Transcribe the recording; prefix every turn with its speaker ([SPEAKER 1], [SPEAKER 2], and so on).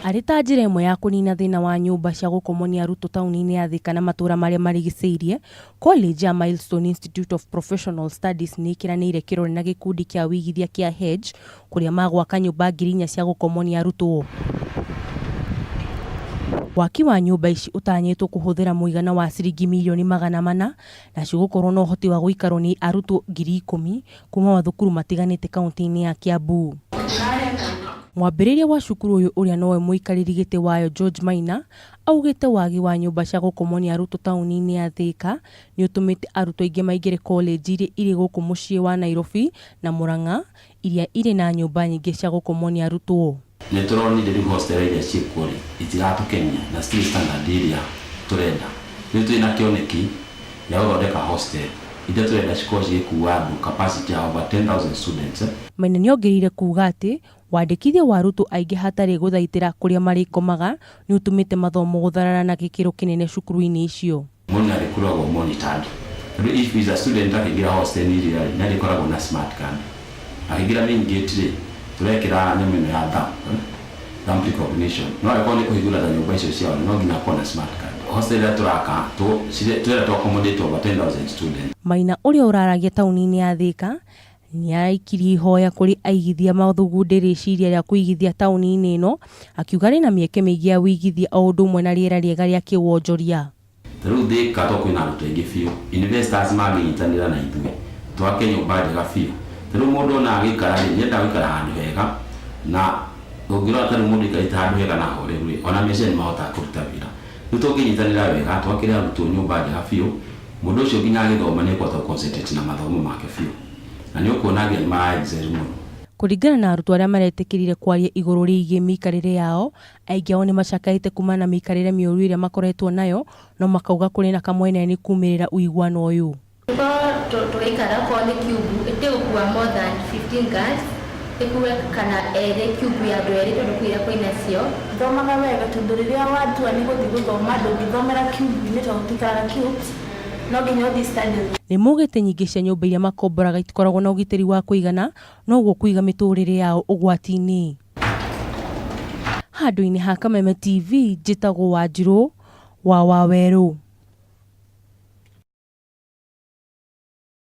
[SPEAKER 1] Arĩ ta njĩra ĩmwe ya kũnina thĩna wa nyũmba cia gukomwo nĩ arutwo taũni-inĩ ya Thika na matũũra marĩa marigicĩirie, College ya Milestone Institute of Professional Studies nĩ ĩkĩranĩire kĩrore na gikundi kĩa uigithia kĩa Hedge kũrĩa magwaka nyũmba 4,000 cia gukomwo nĩ arutwo. Waki wa nyũmba ici ũtanyĩtwo kũhuthĩra muigana wa ciringi mirioni magana mana na cigũkorwo na ũhoti wa gũikarwo nĩ arutwo 10,000 kuma mathukuru matiganĩte kaunti-inĩ ya Kiambu. Mwambiria wa cukuru ũyũ ũrĩa nowe muikariri giti wayo George Maina augĩte wagi wa nyũmba cia gukomwo nĩ arutwo taũni-inĩ ya Thika nĩ ũtũmĩte arutwo aingĩ maingĩre college iria irĩ gũkũ mũciĩ wa Nairobi na Murang'a iria irĩ na nyũmba nyingĩ cia gukomwo nĩ arutwo.
[SPEAKER 2] Nĩ tũronire rĩu hostel iria ciĩkuo itiratũkenia na still standard iria turenda. Rĩu twĩna kĩoneki ya gũthondeka hostel iria turenda cikorwo cigĩkua andũ capacity ya over 10,000 students.
[SPEAKER 1] Maina nĩongereire kuuga atĩ wandĩkithia wa arutwo aingĩ hatarĩ gũthaitĩra kũrĩa marĩkomaga nĩ ũtũmĩte mathomo gũtharara na gĩkĩro kĩnene cukuru-inĩ icio.
[SPEAKER 2] Mũndũ arĩkoragwo monitored. Rĩu if is a student akĩingĩra hostel iria nĩ arĩkoragwo na smart card. Akĩingĩra main gate rĩ turekĩra nyamũ ĩno ya thumb recognition. No arĩkorwo nĩ kũhingũra nyũmba icio ciao no nginya akorwo na smart card. Hostel ĩrĩa turaka twĩra tu accommodate over 10,000 students.
[SPEAKER 1] Maina ũrĩa ũraragia taũni-inĩ ya Thika nĩ araikirie ihoya kũrĩ aigithia mathugundĩ rĩciria rĩa kũigithia taũni-inĩ ĩno akiuga rĩ na mĩeke mĩingĩ ya uigithia o ũndũ ũmwe na rĩera rĩega rĩa kĩwonjoria.
[SPEAKER 2] Rĩu Thika to kwĩna arutwo aingĩ biũ, investors manyitanĩra na ithuĩ twake nyũmba njega biũ. Rĩu mũndũ ona agĩikara rĩ nĩenda gũikara handũ hega na ũngĩrora tarĩ mũndũ aikarĩte handũ hega na horeru ona mĩciĩ nĩ mahotaga kũruta wĩra. Rĩu tũngĩnyitanĩra wega twakĩre arutwo nyũmba njega biũ, mũndũ ũcio nginya agĩthoma nĩ ekũhota gũconcentrate na mathomo make biũ. Na nĩ ũkuonagia nĩ maraexcel mũno.
[SPEAKER 1] Kuringana na arutwo arĩa maretĩkĩrire kwaria igũrũ rĩgiĩ mĩikarĩre yao, aingĩ ao nĩ macakaĩte kuma na mĩikarĩre mĩũru ĩrĩa makoretwo nayo, no makauga kũrĩ na kamweneni kumĩrĩra uiguano ũyũ.
[SPEAKER 3] Tũgaikara kwa nĩ cube ĩtegũkua more than 15 girls ĩkue kana erĩ cube ya andũ erĩ tondũ kwĩra kwĩna cio.
[SPEAKER 4] Thomaga wega tondũ rĩrĩa watua nĩ gũthiĩ gũthoma ndũngĩthomera cube-inĩ tondũ tũtikaraga cubes.
[SPEAKER 1] Nĩ mugĩte nyingĩ cia nyũmba iria makomboraga itikoragwo na ũgitĩri wa kũigana no ũguo kũiga mĩtũrĩre yao ũgwati-inĩ. Handũ-inĩ ha Kameme TV njĩtagwo Wanjirũ wa Wawerũ.